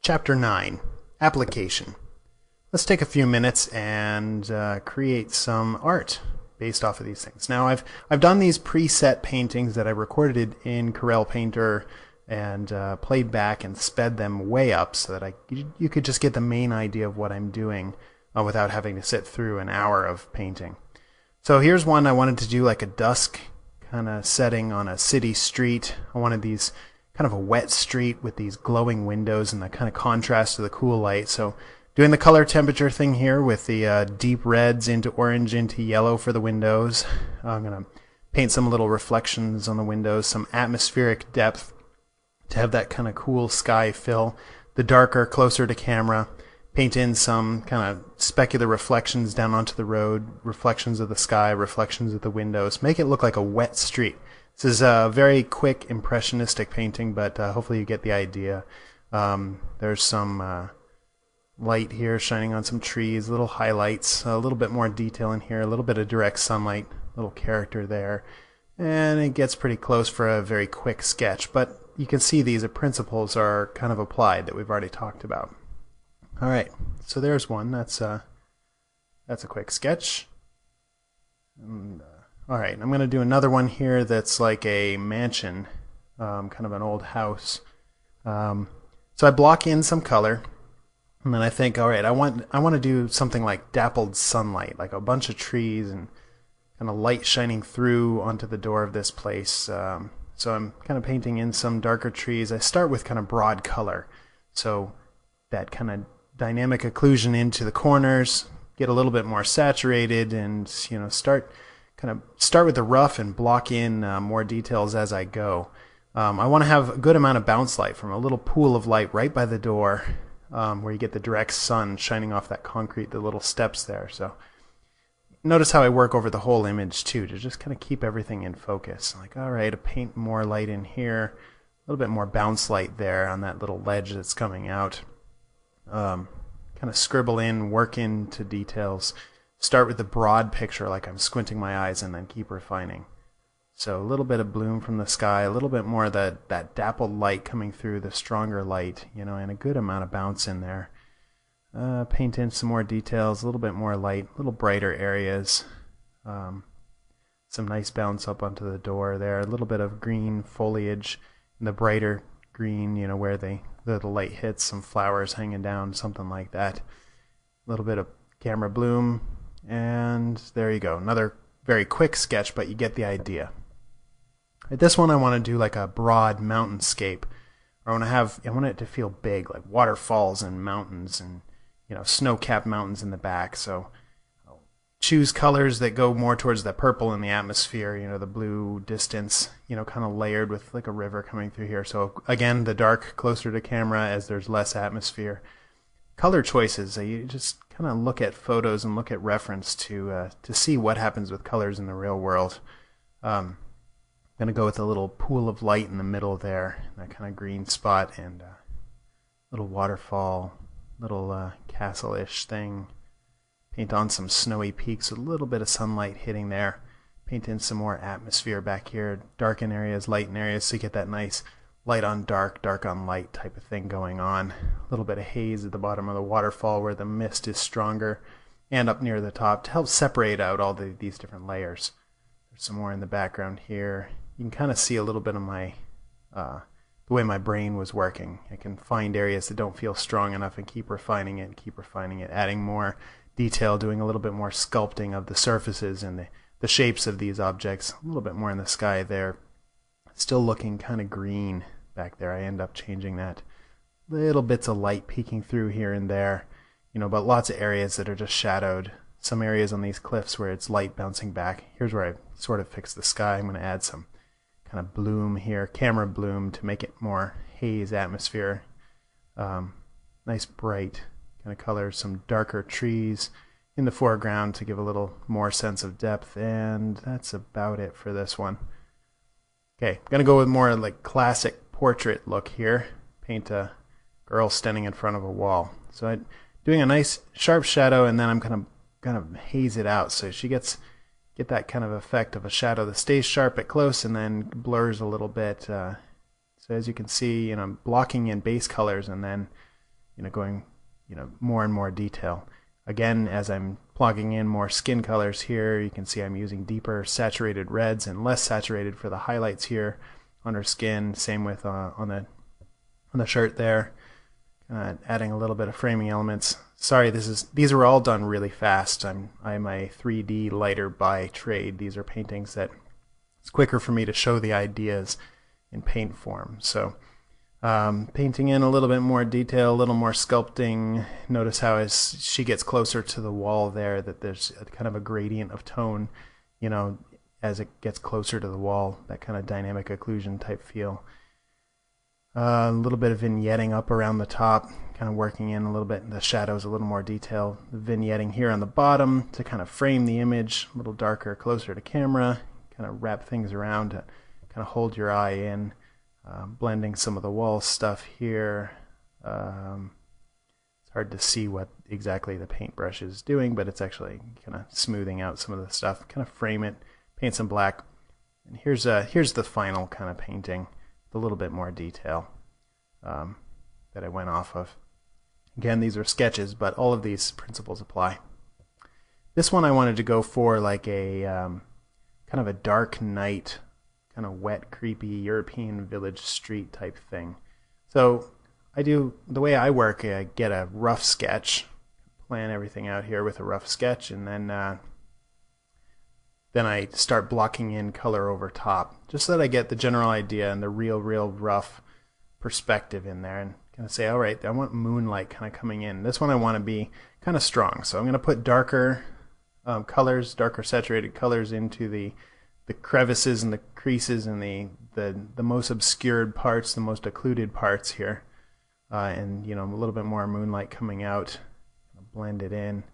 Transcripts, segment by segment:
Chapter 9, Application. Let's take a few minutes and create some art based off of these things. Now I've done these preset paintings that I recorded in Corel Painter and played back and sped them way up so that you could just get the main idea of what I'm doing without having to sit through an hour of painting. So here's one I wanted to do like a dusk kind of setting on a city street. I wanted these kind of a wet street with these glowing windows and the kind of contrast to the cool light. So doing the color temperature thing here with the deep reds into orange into yellow for the windows. I'm going to paint some little reflections on the windows, some atmospheric depth to have that kind of cool sky fill. The darker, closer to camera. Paint in some kind of specular reflections down onto the road, reflections of the sky, reflections of the windows. Make it look like a wet street. This is a very quick impressionistic painting, but hopefully you get the idea. There's some light here shining on some trees, little highlights, a little bit more detail in here, a little bit of direct sunlight, little character there. And it gets pretty close for a very quick sketch, but you can see these principles are kind of applied that we've already talked about. Alright, so there's one. That's a quick sketch. And, alright, I'm going to do another one here that's like a mansion, kind of an old house. So I block in some color, and then I think, alright, I want to do something like dappled sunlight, like a bunch of trees and kind of light shining through onto the door of this place. So I'm kind of painting in some darker trees. I start with kind of broad color, so that kind of dynamic occlusion into the corners, get a little bit more saturated, and start with the rough and block in more details as I go. I want to have a good amount of bounce light from a little pool of light right by the door, where you get the direct sun shining off that concrete, the little steps there. So notice how I work over the whole image too, to just kind of keep everything in focus. Like, all right, I paint more light in here, a little bit more bounce light there on that little ledge that's coming out. Kind of scribble in, work into details. Start with the broad picture like I'm squinting my eyes, and then keep refining. So a little bit of bloom from the sky, a little bit more of that dappled light coming through, the stronger light, and a good amount of bounce in there. Paint in some more details, a little bit more light, a little brighter areas. Some nice bounce up onto the door there, a little bit of green foliage, and the brighter green, where the light hits, some flowers hanging down, something like that. A little bit of camera bloom, and there you go. Another very quick sketch, but you get the idea. At this one I want to do like a broad mountainscape. I want it to feel big, like waterfalls and mountains and snow-capped mountains in the back. So I'll choose colors that go more towards the purple in the atmosphere, the blue distance, kind of layered with like a river coming through here. So again, the dark closer to camera as there's less atmosphere. Color choices, you just kind of look at photos and look at reference to see what happens with colors in the real world. I'm going to go with a little pool of light in the middle there, that kind of green spot, and little waterfall, little castle-ish thing. Paint on some snowy peaks with a little bit of sunlight hitting there. Paint in some more atmosphere back here, darken areas, lighten areas, so you get that nice light on dark, dark on light type of thing going on. A little bit of haze at the bottom of the waterfall where the mist is stronger, and up near the top to help separate out all these different layers. There's some more in the background here. You can kind of see a little bit of my the way my brain was working. I can find areas that don't feel strong enough and keep refining it, adding more detail, doing a little bit more sculpting of the surfaces and the shapes of these objects. A little bit more in the sky there. Still looking kind of green back there. I end up changing that. Little bits of light peeking through here and there, but lots of areas that are just shadowed. Some areas on these cliffs where it's light bouncing back. Here's where I sort of fix the sky. I'm going to add some kind of bloom here, camera bloom, to make it more haze atmosphere. Nice bright kind of colors, some darker trees in the foreground to give a little more sense of depth, and that's about it for this one. Okay, I'm going to go with more like classic portrait look here. Paint a girl standing in front of a wall. So I'm doing a nice sharp shadow, and then I'm kind of haze it out so she get that kind of effect of a shadow that stays sharp at close and then blurs a little bit. So as you can see, I'm blocking in base colors and then going, more and more detail. Again, as I'm plugging in more skin colors here, you can see I'm using deeper saturated reds and less saturated for the highlights here on her skin. Same with on the shirt there. Adding a little bit of framing elements. Sorry, these were all done really fast. I'm a 3D lighter by trade. These are paintings that it's quicker for me to show the ideas in paint form. So painting in a little bit more detail, a little more sculpting. Notice how as she gets closer to the wall there that there's kind of a gradient of tone, as it gets closer to the wall, that kind of dynamic occlusion type feel. A little bit of vignetting up around the top, kind of working in a little bit in the shadows, a little more detail. Vignetting here on the bottom to kind of frame the image, a little darker, closer to camera, kind of wrap things around to kind of hold your eye in. Blending some of the wall stuff here. It's hard to see what exactly the paintbrush is doing, but it's actually kind of smoothing out some of the stuff. Kind of frame it, paint some black. And here's the final kind of painting, with a little bit more detail that I went off of. Again, these are sketches, but all of these principles apply. This one I wanted to go for like a kind of a dark night, kind of wet, creepy European village street type thing. So the way I work, I get a rough sketch, plan everything out here with a rough sketch, and then I start blocking in color over top, just so that I get the general idea and the real rough perspective in there, and kind of say, all right, I want moonlight kind of coming in. This one I want to be kind of strong, so I'm going to put darker colors, darker saturated colors into the crevices and the creases and the most obscured parts, the most occluded parts here, and a little bit more moonlight coming out. Blend it in,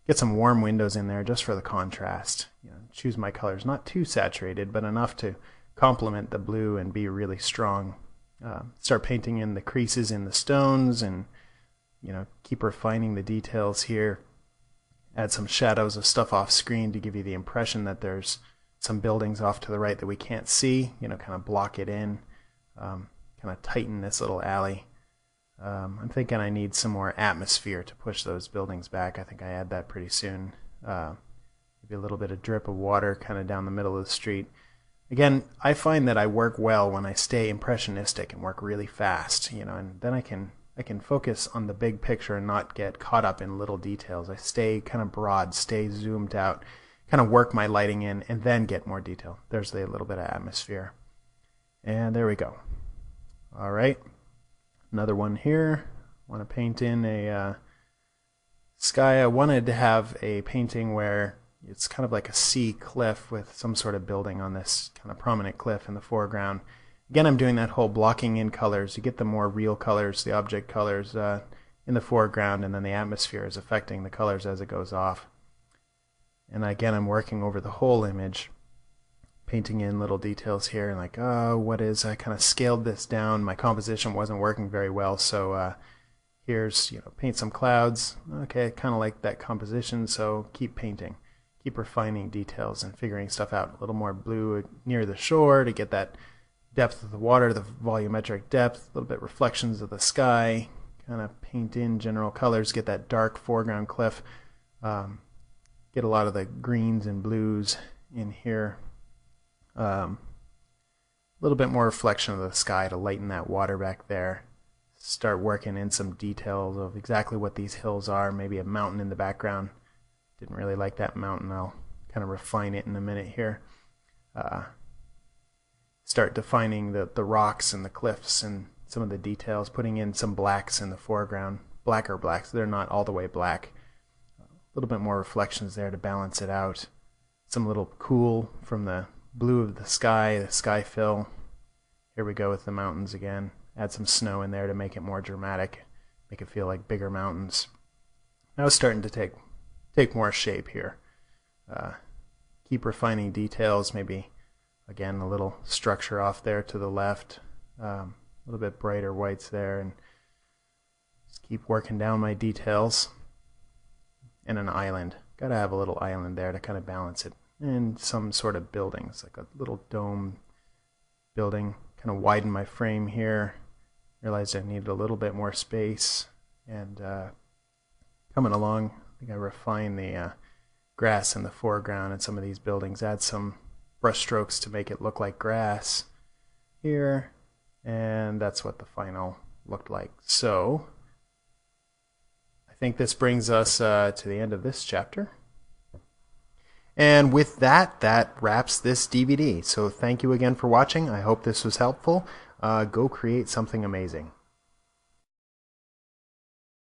get some warm windows in there just for the contrast. Choose my colors not too saturated, but enough to complement the blue and be really strong. Start painting in the creases in the stones, and keep refining the details here. Add some shadows of stuff off screen to give you the impression that there's some buildings off to the right that we can't see, kind of block it in, kind of tighten this little alley. I'm thinking I need some more atmosphere to push those buildings back. I think I add that pretty soon. Maybe a little bit of drip of water kind of down the middle of the street. Again, I find that I work well when I stay impressionistic and work really fast, and then I can focus on the big picture and not get caught up in little details. I stay kind of broad, stay zoomed out, kind of work my lighting in, and then get more detail. There's a little bit of atmosphere. And there we go. All right. Another one here. I want to paint in a sky. I wanted to have a painting where it's kind of like a sea cliff with some sort of building on this kind of prominent cliff in the foreground. Again, I'm doing that whole blocking in colors. You get the more real colors, the object colors in the foreground, and then the atmosphere is affecting the colors as it goes off. And again, I'm working over the whole image, painting in little details here, and like, I kind of scaled this down. My composition wasn't working very well, so here's, paint some clouds. Okay, I kind of like that composition, so keep painting. Keep refining details and figuring stuff out. A little more blue near the shore to get that depth of the water, the volumetric depth, a little bit reflections of the sky, kind of paint in general colors, get that dark foreground cliff. Get a lot of the greens and blues in here. A little bit more reflection of the sky to lighten that water back there. Start working in some details of exactly what these hills are. Maybe a mountain in the background. Didn't really like that mountain. I'll kind of refine it in a minute here. Start defining the rocks and the cliffs and some of the details, putting in some blacks in the foreground. Blacker blacks. They're not all the way black. A little bit more reflections there to balance it out. Some little cool from the blue of the sky fill. Here we go with the mountains again. Add some snow in there to make it more dramatic, make it feel like bigger mountains. Now it's starting to take more shape here. Keep refining details, maybe again a little structure off there to the left, a little bit brighter whites there, and just keep working down my details. And an island. Gotta have a little island there to kind of balance it. And some sort of buildings, like a little dome building. Kind of widen my frame here. Realized I needed a little bit more space. And coming along, I think I refined the grass in the foreground and some of these buildings, add some brush strokes to make it look like grass here, and that's what the final looked like. So I think this brings us to the end of this chapter. And with that, that wraps this DVD. So thank you again for watching. I hope this was helpful. Go create something amazing.